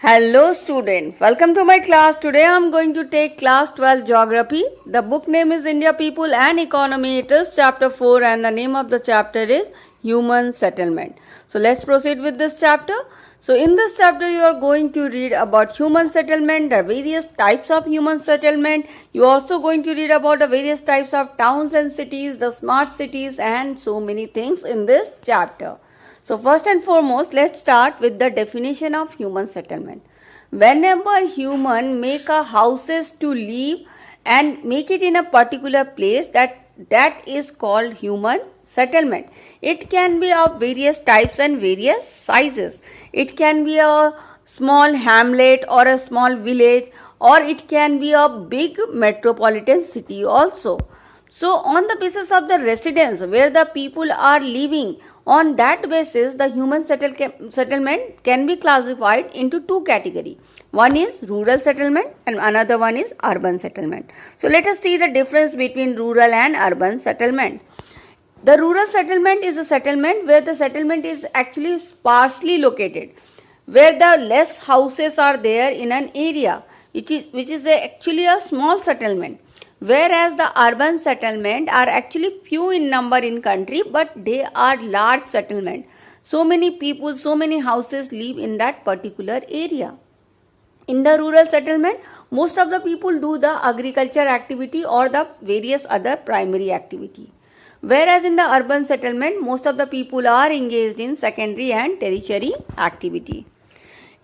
Hello student, welcome to my class. Today I am going to take class 12 geography. The book name is India People and Economy. It is chapter 4 and the name of the chapter is Human Settlement. So let's proceed with this chapter. So in this chapter you are going to read about human settlement, the various types of human settlement. You are also going to read about the various types of towns and cities, the smart cities and so many things in this chapter. So first and foremost, let's start with the definition of human settlement. Whenever human make a houses to live and make it in a particular place, that is called human settlement. It can be of various types and various sizes. It can be a small hamlet or a small village, or it can be a big metropolitan city also. So on the basis of the residence where the people are living, on that basis the human settlement can be classified into two categories. One is rural settlement and another one is urban settlement. So let us see the difference between rural and urban settlement. The rural settlement is a settlement where the settlement is actually sparsely located, where the less houses are there in an area, which is actually a small settlement. Whereas the urban settlement are actually few in number in country, but they are large settlement. So many people, so many houses live in that particular area. In the rural settlement, most of the people do the agriculture activity or the various other primary activity. Whereas in the urban settlement, most of the people are engaged in secondary and tertiary activity.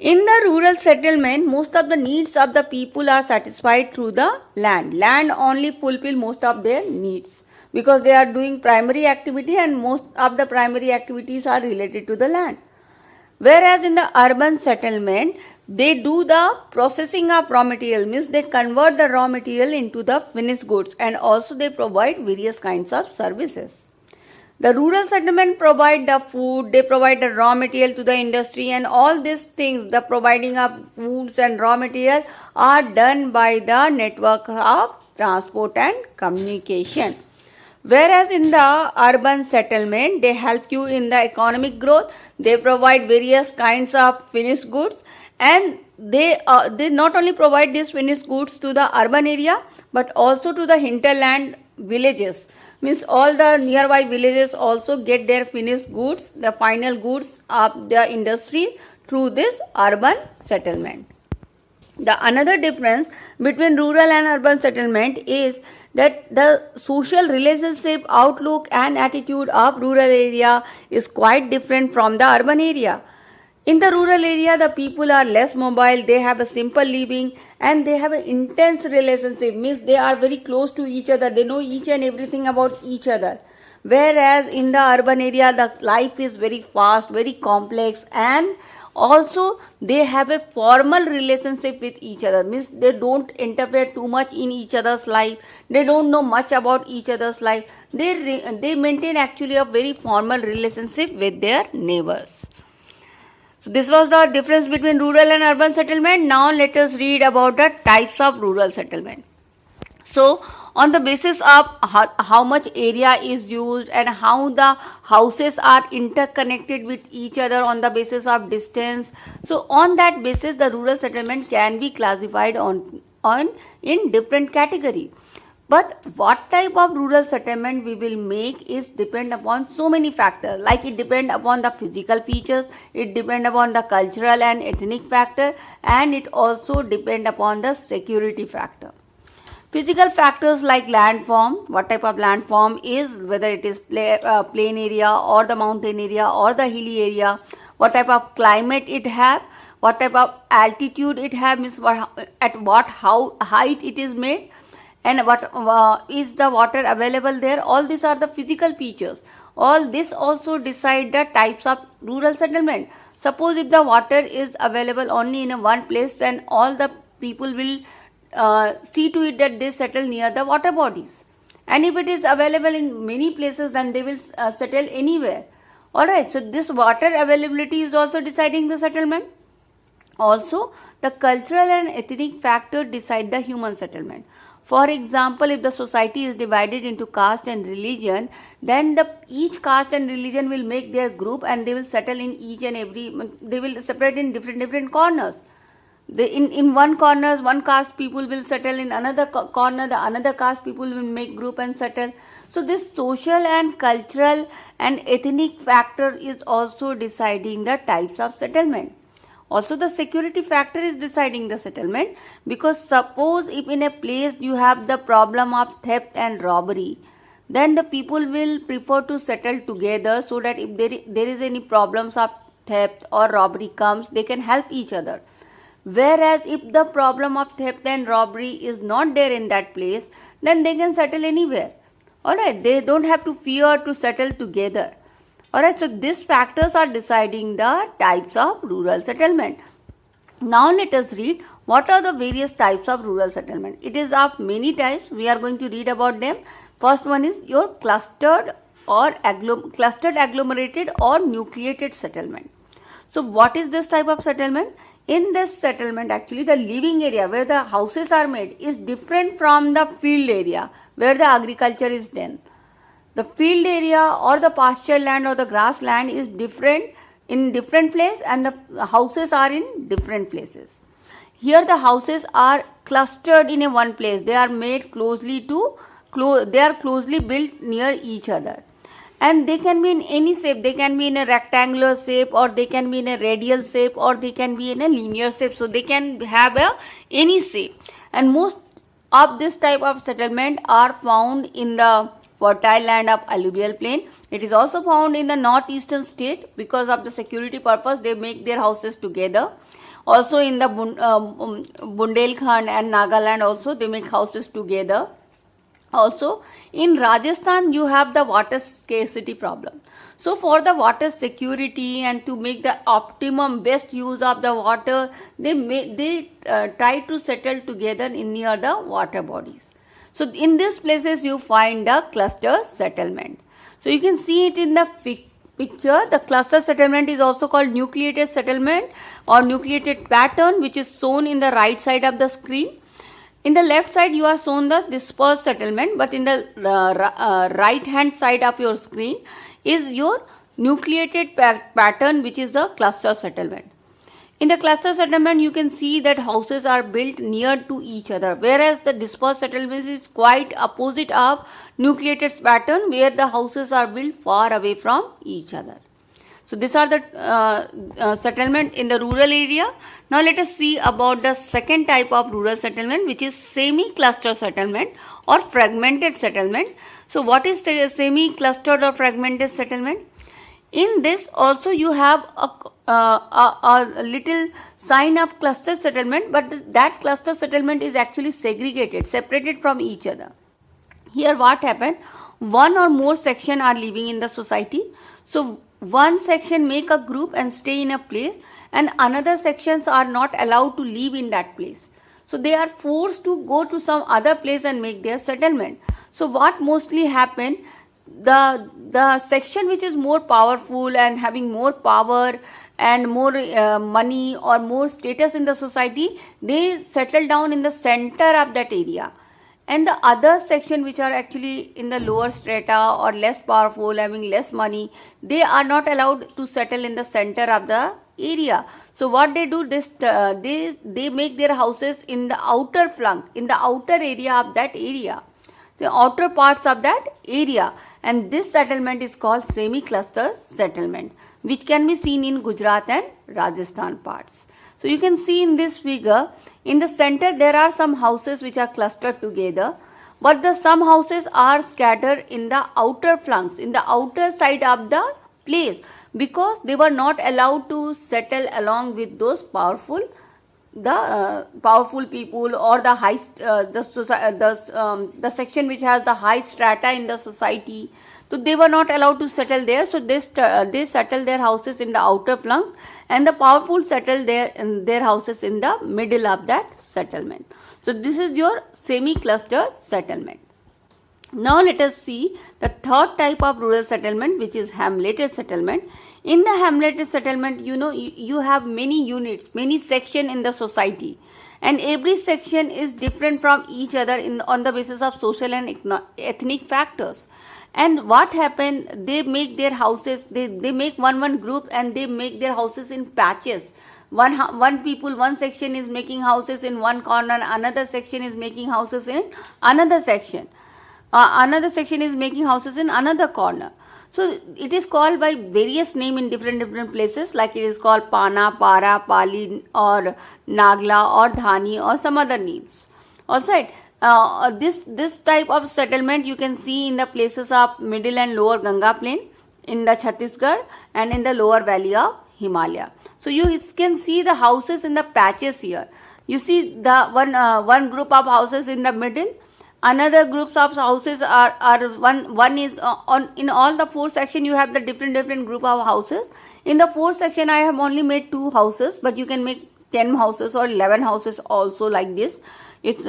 In the rural settlement, most of the needs of the people are satisfied through the land. Land only fulfill most of their needs because they are doing primary activity and most of the primary activities are related to the land. Whereas in the urban settlement, they do the processing of raw material, means they convert the raw material into the finished goods, and also they provide various kinds of services. The rural settlement provide the food, they provide the raw material to the industry, and all these things, the providing of foods and raw material are done by the network of transport and communication. Whereas in the urban settlement, they help you in the economic growth, they provide various kinds of finished goods, and they not only provide these finished goods to the urban area but also to the hinterland villages. Means all the nearby villages also get their finished goods, the final goods of the industry through this urban settlement. The another difference between rural and urban settlement is that the social relationship outlook and attitude of rural area is quite different from the urban area. In the rural area, the people are less mobile, they have a simple living and they have an intense relationship, means they are very close to each other, they know each and everything about each other. Whereas in the urban area, the life is very fast, very complex, and also they have a formal relationship with each other, means they don't interfere too much in each other's life, they don't know much about each other's life, they maintain actually a very formal relationship with their neighbors. So this was the difference between rural and urban settlement. Now let us read about the types of rural settlement. So on the basis of how much area is used and how the houses are interconnected with each other on the basis of distance. So on that basis the rural settlement can be classified in different category. But what type of rural settlement we will make is depend upon so many factors, like it depend upon the physical features, it depend upon the cultural and ethnic factor, and it also depend upon the security factor. Physical factors like land form, what type of land form is, whether it is plain area or the mountain area or the hilly area, what type of climate it have, what type of altitude it have, means at what height it is made, and what is the water available there. All these are the physical features. All this also decide the types of rural settlement. Suppose if the water is available only in one place, then all the people will see to it that they settle near the water bodies, and if it is available in many places, then they will settle anywhere. Alright, so this water availability is also deciding the settlement. Also, the cultural and ethnic factor decide the human settlement. For example, if the society is divided into caste and religion, then each caste and religion will make their group and they will settle in each and every, they will separate in different corners. In one corner, one caste people will settle. In another corner, the another caste people will make group and settle. So this social and cultural and ethnic factor is also deciding the types of settlement. Also the security factor is deciding the settlement, because suppose if in a place you have the problem of theft and robbery, then the people will prefer to settle together, so that if there is any problems of theft or robbery comes, they can help each other. Whereas if the problem of theft and robbery is not there in that place, then they can settle anywhere. Alright, they don't have to fear to settle together. Alright, so these factors are deciding the types of rural settlement. Now let us read what are the various types of rural settlement. It is of many types. We are going to read about them. First one is your clustered agglomerated or nucleated settlement. So what is this type of settlement? In this settlement, actually the living area where the houses are made is different from the field area where the agriculture is done. The field area or the pasture land or the grass land is different in different place, and the houses are in different places. Here the houses are clustered in a one place. They are made closely built near each other. And they can be in any shape. They can be in a rectangular shape, or they can be in a radial shape, or they can be in a linear shape. So they can have any shape. And most of this type of settlement are found in the fertile land of alluvial plain. It is also found in the northeastern state. Because of the security purpose, they make their houses together. Also in the Bundelkhand and Nagaland also they make houses together. Also in Rajasthan you have the water scarcity problem. So for the water security and to make the optimum best use of the water, they try to settle together in near the water bodies. So in these places you find the cluster settlement. So you can see it in the picture. The cluster settlement is also called nucleated settlement or nucleated pattern, which is shown in the right side of the screen. In the left side you are shown the dispersed settlement, but in the right hand side of your screen is your nucleated pattern, which is a cluster settlement. In the cluster settlement you can see that houses are built near to each other, whereas the dispersed settlement is quite opposite of nucleated pattern, where the houses are built far away from each other. So these are the settlement in the rural area. Now let us see about the second type of rural settlement, which is semi-cluster settlement or fragmented settlement. So what is semi-clustered or fragmented settlement? In this also you have a little sign of cluster settlement, but that cluster settlement is actually segregated, separated from each other. Here what happened? One or more section are living in the society. So one section make a group and stay in a place, and another sections are not allowed to live in that place. So they are forced to go to some other place and make their settlement. So what mostly happen, the section which is more powerful and having more power and more money or more status in the society, they settle down in the center of that area. And the other section which are actually in the lower strata or less powerful, having less money, they are not allowed to settle in the center of the area. So what they do, they make their houses in the outer flank, in the outer area of that area, the outer parts of that area. And this settlement is called semi-cluster settlement, which can be seen in Gujarat and Rajasthan parts. So you can see in this figure, in the center there are some houses which are clustered together, but some houses are scattered in the outer flanks, in the outer side of the place, because they were not allowed to settle along with those powerful people or the high the section which has the high strata in the society. So they were not allowed to settle there. So they settle their houses in the outer flank, and the powerful settle their houses in the middle of that settlement. So this is your semi-cluster settlement. Now let us see the third type of rural settlement, which is hamleted settlement. In the hamleted settlement, you have many units, many sections in the society, and every section is different from each other on the basis of social and ethnic factors. And what happened, they make their houses, they make one group, and they make their houses in patches, one section is making houses in one corner, another section is making houses in another section, another section is making houses in another corner. So it is called by various name in different places, like it is called Pana, Para, Pali, or Nagla, or Dhani, or some other names. Alright, this type of settlement you can see in the places of middle and lower Ganga plain, in the Chhattisgarh, and in the lower valley of Himalaya. So you can see the houses in the patches here. You see the one group of houses in the middle. Another groups of houses are one is on in all the four section. You have the different group of houses. In the fourth section I have only made 2 houses, but you can make 10 houses or 11 houses also, like this. Its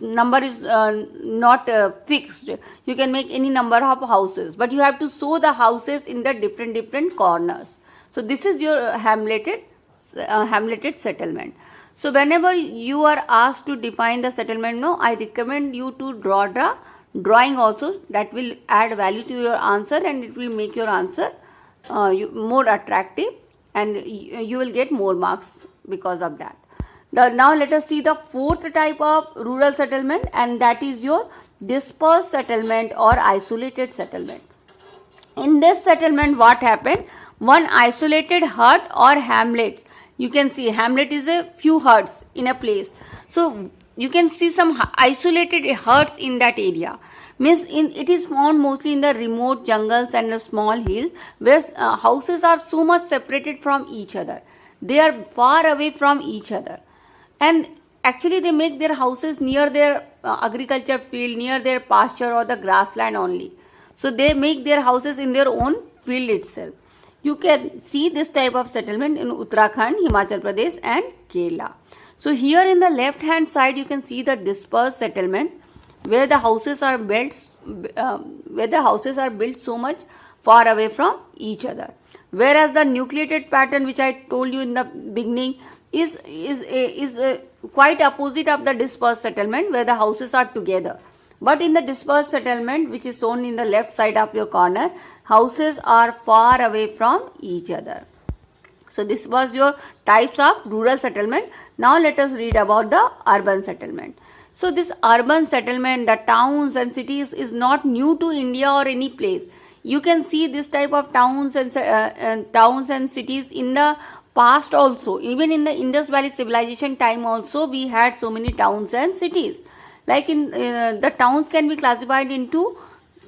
number is not fixed. You can make any number of houses, but you have to show the houses in the different corners. So this is your hamleted settlement. So whenever you are asked to define the settlement, I recommend you to draw the drawing also. That will add value to your answer, and it will make your answer more attractive, and you will get more marks because of that. Now let us see the fourth type of rural settlement, and that is your dispersed settlement or isolated settlement. In this settlement, what happened? One isolated hut or hamlet. You can see hamlet is a few huts in a place. So you can see some isolated huts in that area. It is found mostly in the remote jungles and the small hills, where houses are so much separated from each other. They are far away from each other, and actually they make their houses near their agriculture field, near their pasture or the grassland only. So they make their houses in their own field itself. You can see this type of settlement in Uttarakhand, Himachal Pradesh, and Kerala. So here in the left hand side you can see the dispersed settlement, where the houses are built so much far away from each other. Whereas the nucleated pattern, which I told you in the beginning, is quite opposite of the dispersed settlement, where the houses are together. But in the dispersed settlement, which is shown in the left side of your corner, houses are far away from each other. So this was your types of rural settlement. Now let us read about the urban settlement. So this urban settlement, the towns and cities, is not new to India or any place. You can see this type of towns and cities in the past also. Even in the Indus Valley civilization time also, we had so many towns and cities. Like in the towns can be classified into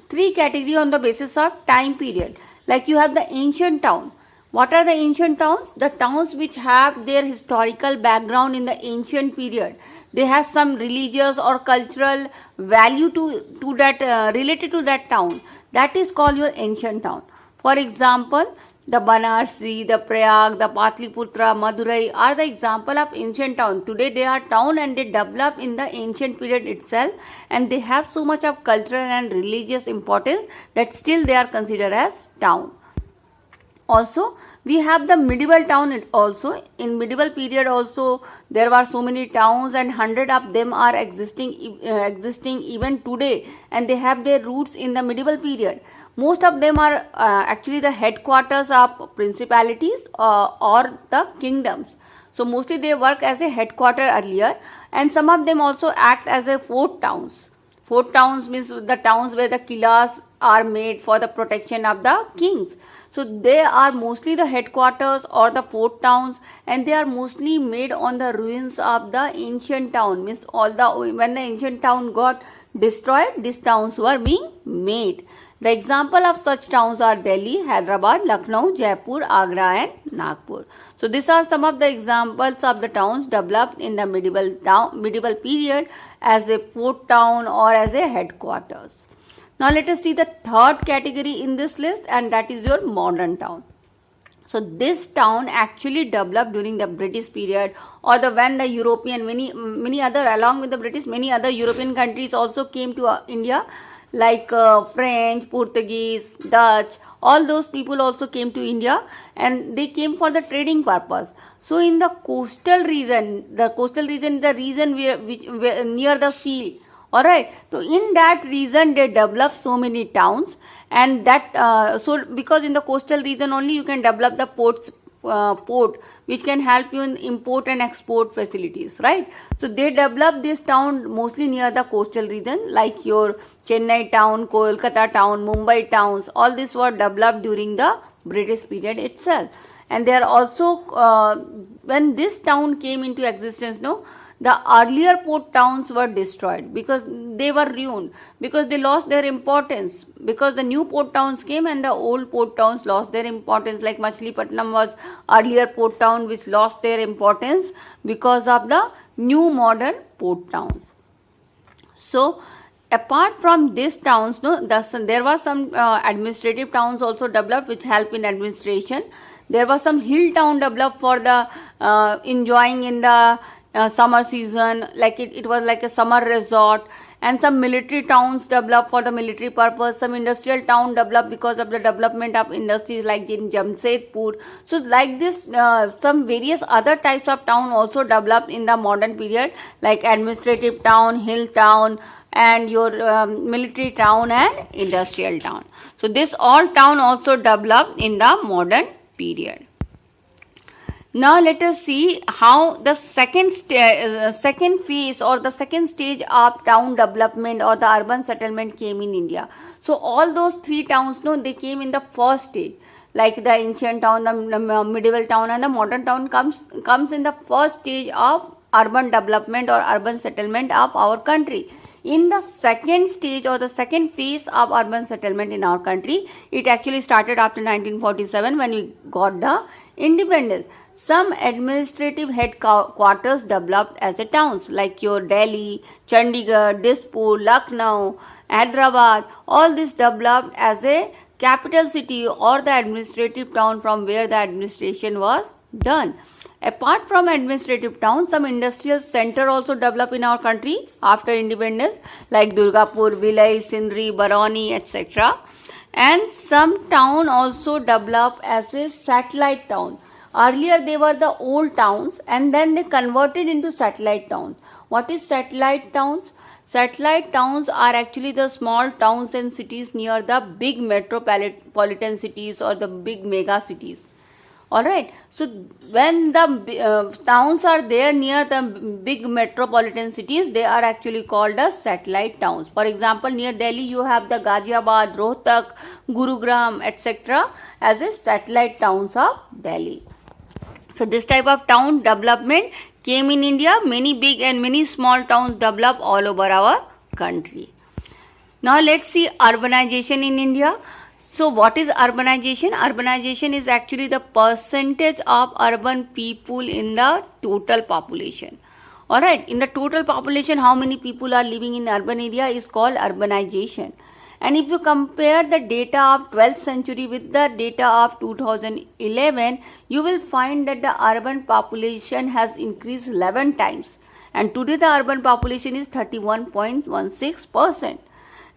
3 categories on the basis of time period. Like you have the ancient town. What are the ancient towns? The towns which have their historical background in the ancient period. They have some religious or cultural value to that related to that town. That is called your ancient town. For example, the Banarsi, the Prayag, the Patliputra, Madurai are the example of ancient town. Today they are town and they develop in the ancient period itself, and they have so much of cultural and religious importance that still they are considered as town. Also, we have the medieval town also. In medieval period also, there were so many towns, and 100 of them are existing even today, and they have their roots in the medieval period. Most of them are actually the headquarters of principalities or the kingdoms. So mostly they work as a headquarter earlier, and some of them also act as a fort towns. Fort towns means the towns where the killas are made for the protection of the kings. So they are mostly the headquarters or the fort towns, and they are mostly made on the ruins of the ancient town. Means when the ancient town got destroyed, these towns were being made. The example of such towns are Delhi, Hyderabad, Lucknow, Jaipur, Agra, and Nagpur. So these are some of the examples of the towns developed in the medieval period as a fort town or as a headquarters. Now let us see the third category in this list, and that is your modern town. So this town actually developed during the British period, or when the European, many other, along with the British, many other European countries also came to India, like French, Portuguese, Dutch. All those people also came to India, and they came for the trading purpose. So in the coastal region is the region where near the sea. Alright, so in that region they developed so many towns, and that so because in the coastal region only you can develop the port which can help you in import and export facilities, right? So they developed this town mostly near the coastal region, like your Chennai town, Kolkata town, Mumbai towns. All these were developed during the British period itself. And they are also when this town came into existence, the earlier port towns were destroyed because they were ruined, because they lost their importance, because the new port towns came and the old port towns lost their importance. Like Machilipatnam was earlier port town which lost their importance because of the new modern port towns. So apart from these towns, there were some administrative towns also developed which help in administration. There was some hill town developed for the enjoying in the summer season, like it was like a summer resort. And some military towns developed for the military purpose. Some industrial town developed because of the development of industries like in Jamshedpur. So like this, some various other types of town also developed in the modern period, like administrative town, hill town, and your military town and industrial town. So this all town also developed in the modern period. Now let us see how the second phase or the second stage of town development or the urban settlement came in India. So all those three towns, they came in the first stage. Like the ancient town, the medieval town, and the modern town comes in the first stage of urban development or urban settlement of our country. In the second stage or the second phase of urban settlement in our country, it actually started after 1947 when we got the independence. Some administrative headquarters developed as a towns, like your Delhi, Chandigarh, Dispur, Lucknow, Hyderabad. All this developed as a capital city or the administrative town from where the administration was done. Apart from administrative towns, some industrial center also developed in our country after independence, like Durgapur, Vilai, Sindri, Barauni, etc. And some town also developed as a satellite town. Earlier they were the old towns and then they converted into satellite towns. What is satellite towns? Satellite towns are actually the small towns and cities near the big metropolitan cities or the big mega cities. Alright, so when the towns are there near the big metropolitan cities, they are actually called as satellite towns. For example, near Delhi you have the Ghaziabad, Rohtak, Gurugram, etc. as a satellite towns of Delhi. So this type of town development came in India. Many big and many small towns developed all over our country. Now let's see urbanization in India. So what is urbanization? Urbanization is actually the percentage of urban people in the total population. Alright, in the total population, how many people are living in urban area is called urbanization. And if you compare the data of 12th century with the data of 2011, you will find that the urban population has increased 11 times. And today the urban population is 31.16%.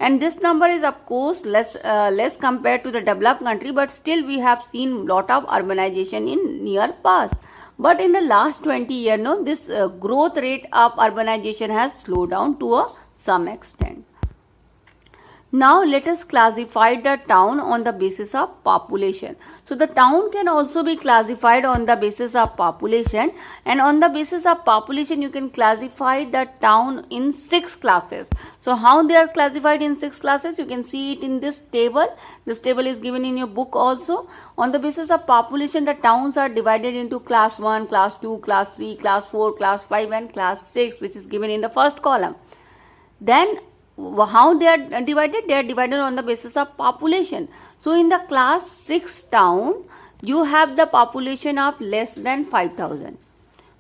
And this number is of course less compared to the developed country, but still we have seen lot of urbanization in near past. But in the last 20 years, this growth rate of urbanization has slowed down to some extent. Now let us classify the town on the basis of population. So the town can also be classified on the basis of population, and on the basis of population you can classify the town in 6 classes. So how they are classified in 6 classes? You can see it in this table. This table is given in your book also. On the basis of population, the towns are divided into class 1, class 2, class 3, class 4, class 5 and class 6, which is given in the first column. Then how they are divided? They are divided on the basis of population. So in the class 6 town, you have the population of less than 5,000.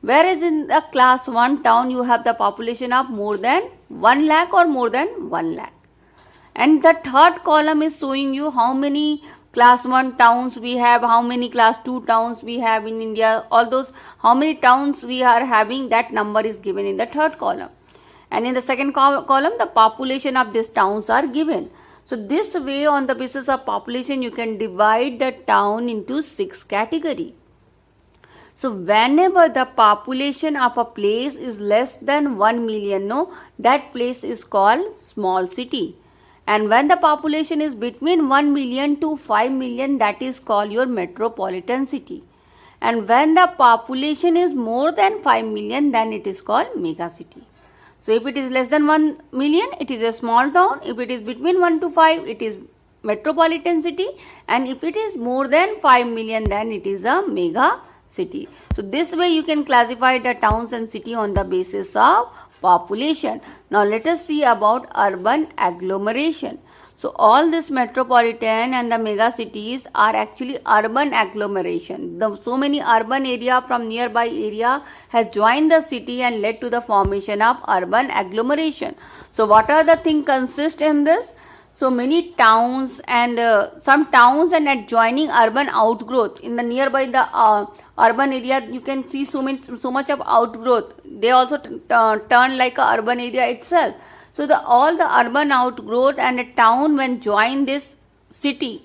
Whereas in the class 1 town, you have the population of more than 1 lakh or more than 1 lakh. And the third column is showing you how many class 1 towns we have, how many class 2 towns we have in India, all those, how many towns we are having, that number is given in the third column. And in the second column, the population of these towns are given. So this way, on the basis of population, you can divide the town into 6 categories. So whenever the population of a place is less than 1 million, that place is called small city. And when the population is between 1 million to 5 million, that is called your metropolitan city. And when the population is more than 5 million, then it is called mega city. So if it is less than 1 million, it is a small town. If it is between 1 to 5, it is metropolitan city. And if it is more than 5 million, then it is a mega city. So this way you can classify the towns and city on the basis of population. Now let us see about urban agglomeration. So all this metropolitan and the mega cities are actually urban agglomeration. So many urban area from nearby area has joined the city and led to the formation of urban agglomeration. So what are the things consist in this? So many towns and some towns and adjoining urban outgrowth in the nearby the urban area, you can see so much of outgrowth. They also turn like a urban area itself. So all the urban outgrowth and a town when join this city,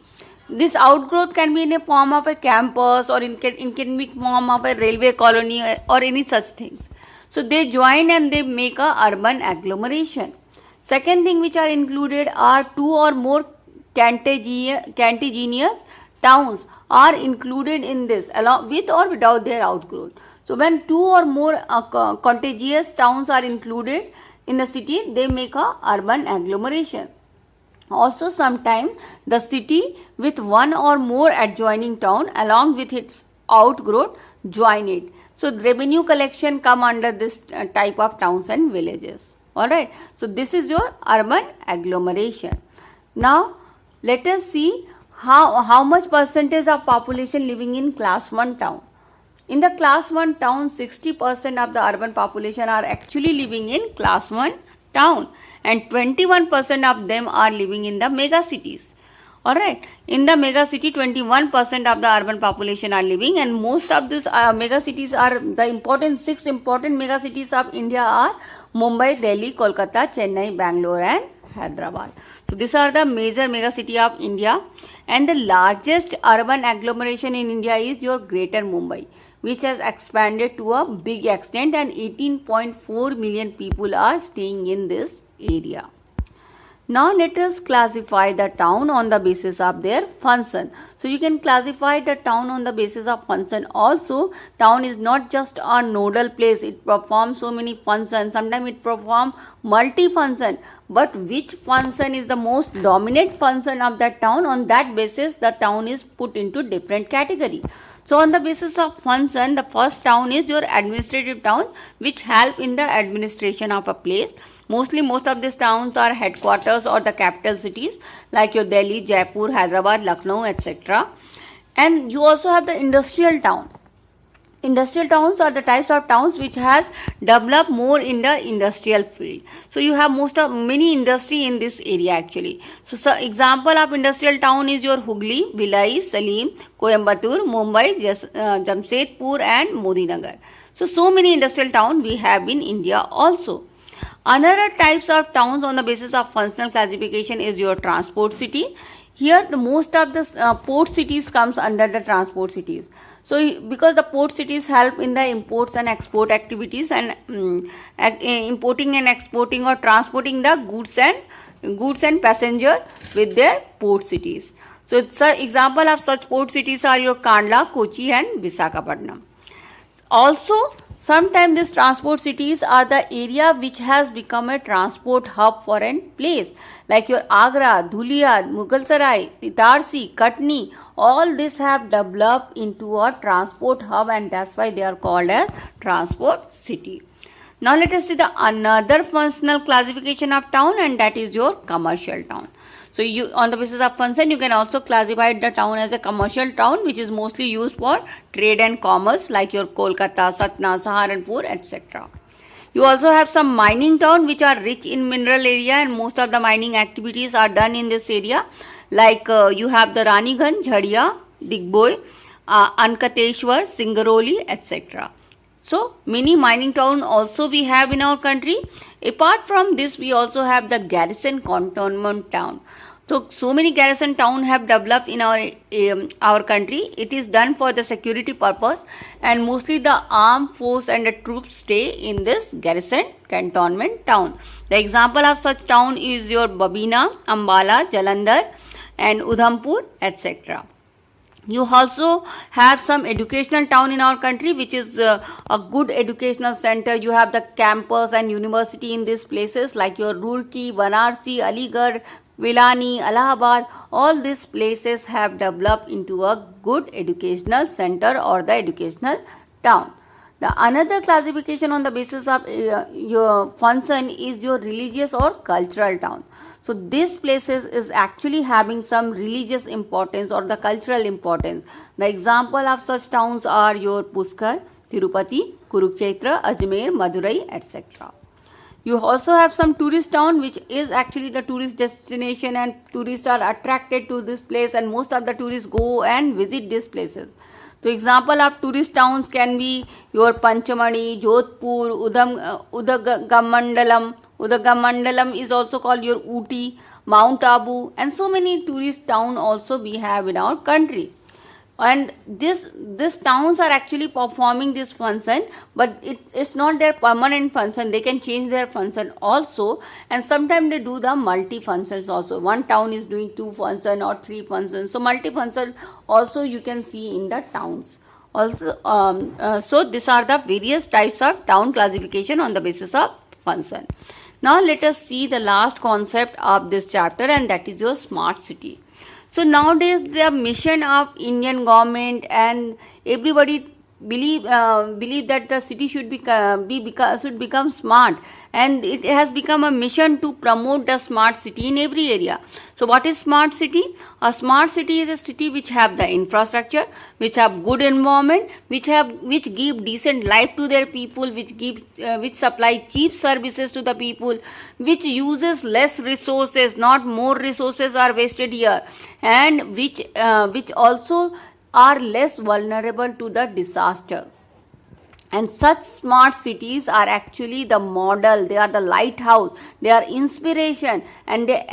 this outgrowth can be in a form of a campus or in can be form of a railway colony or any such things. So they join and they make a urban agglomeration. Second thing which are included are 2 or more contiguous towns are included in this along with or without their outgrowth. So when 2 or more contiguous towns are included in the city, they make a urban agglomeration. Also sometimes the city with 1 or more adjoining town along with its outgrowth join it. So revenue collection come under this type of towns and villages. Alright. So this is your urban agglomeration. Now let us see how much percentage of population living in class 1 town. In the class 1 town, 60% of the urban population are actually living in class 1 town and 21% of them are living in the mega cities. Alright, in the mega city 21% of the urban population are living, and most of these mega cities are the 6 important mega cities of India are Mumbai, Delhi, Kolkata, Chennai, Bangalore and Hyderabad. So these are the major mega city of India, and the largest urban agglomeration in India is your Greater Mumbai, which has expanded to a big extent, and 18.4 million people are staying in this area. Now let us classify the town on the basis of their function. So you can classify the town on the basis of function. Also, town is not just a nodal place. It performs so many functions. Sometimes it performs multi-function. But which function is the most dominant function of that town? On that basis, the town is put into different category. So on the basis of function, the first town is your administrative town, which help in the administration of a place. Most of these towns are headquarters or the capital cities like your Delhi, Jaipur, Hyderabad, Lucknow, etc. And you also have the industrial town. Industrial towns are the types of towns which has developed more in the industrial field. So you have many industry in this area actually. So example of industrial town is your Hooghly, Bhilai, Salim, Coimbatore, Mumbai, Jamshedpur and Modinagar. So many industrial towns we have in India also. Another types of towns on the basis of functional classification is your transport city. Here the most of the port cities comes under the transport cities. So because the port cities help in the imports and export activities and importing and exporting or transporting the goods and passenger with their port cities. So it's an example of such port cities are your Kandla, Kochi and Visakhapatnam. Also sometimes these transport cities are the area which has become a transport hub for a place like your Agra, Dhulia, Mughalsarai, Itarsi, Katni. All this have developed into a transport hub, and that's why they are called as transport city. Now let us see the another functional classification of town, and that is your commercial town. So you on the basis of function you can also classify the town as a commercial town, which is mostly used for trade and commerce like your Kolkata, Satna, Saharanpur, etc. You also have some mining town which are rich in mineral area, and most of the mining activities are done in this area. Like you have the Raniganj, Jhadia, Digboi, Ankateshwar, Singaroli, etc. So many mining town also we have in our country. Apart from this, we also have the garrison cantonment town. So many garrison town have developed in our country. It is done for the security purpose, and mostly the armed force and the troops stay in this garrison cantonment town. The example of such town is your Babina, Ambala, Jalandhar and Udhampur, etc. You also have some educational town in our country, which is a good educational center. You have the campus and university in these places like your Roorkee, Varanasi, Aligarh, Vilani, Allahabad. All these places have developed into a good educational center or the educational town. The another classification on the basis of your function is your religious or cultural town. So these places is actually having some religious importance or the cultural importance. The example of such towns are your Pushkar, Tirupati, Kurukshetra, Ajmer, Madurai, etc. You also have some tourist town which is actually the tourist destination, and tourists are attracted to this place, and most of the tourists go and visit these places. So example of tourist towns can be your Panchamani, Jodhpur, Udagamandalam. Udagamandalam is also called your Ooty, Mount Abu, and so many tourist towns also we have in our country. And these towns are actually performing this function, but it's not their permanent function. They can change their function also, and sometimes they do the multi functions also. One town is doing 2 functions or 3 functions, so multi function also you can see in the towns also. So these are the various types of town classification on the basis of function. Now let us see the last concept of this chapter, and that is your smart city. So nowadays the mission of Indian government and everybody believe that the city should become smart, and it has become a mission to promote the smart city in every area. So what is smart city? A smart city is a city which have the infrastructure, which have good environment, which give decent life to their people, which supply cheap services to the people, which uses less resources, not more resources are wasted here, and which also are less vulnerable to the disasters. And such smart cities are actually the model, they are the lighthouse, they are inspiration, and they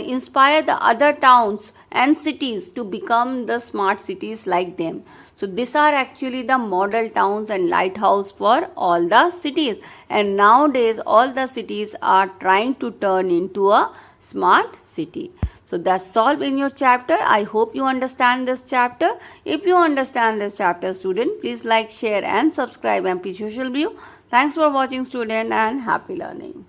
inspire the other towns and cities to become the smart cities like them. So these are actually the model towns and lighthouse for all the cities. And nowadays all the cities are trying to turn into a smart city. So that's all in your chapter. I hope you understand this chapter. If you understand this chapter, student, please like, share and subscribe and please social view. Thanks for watching, student, and happy learning.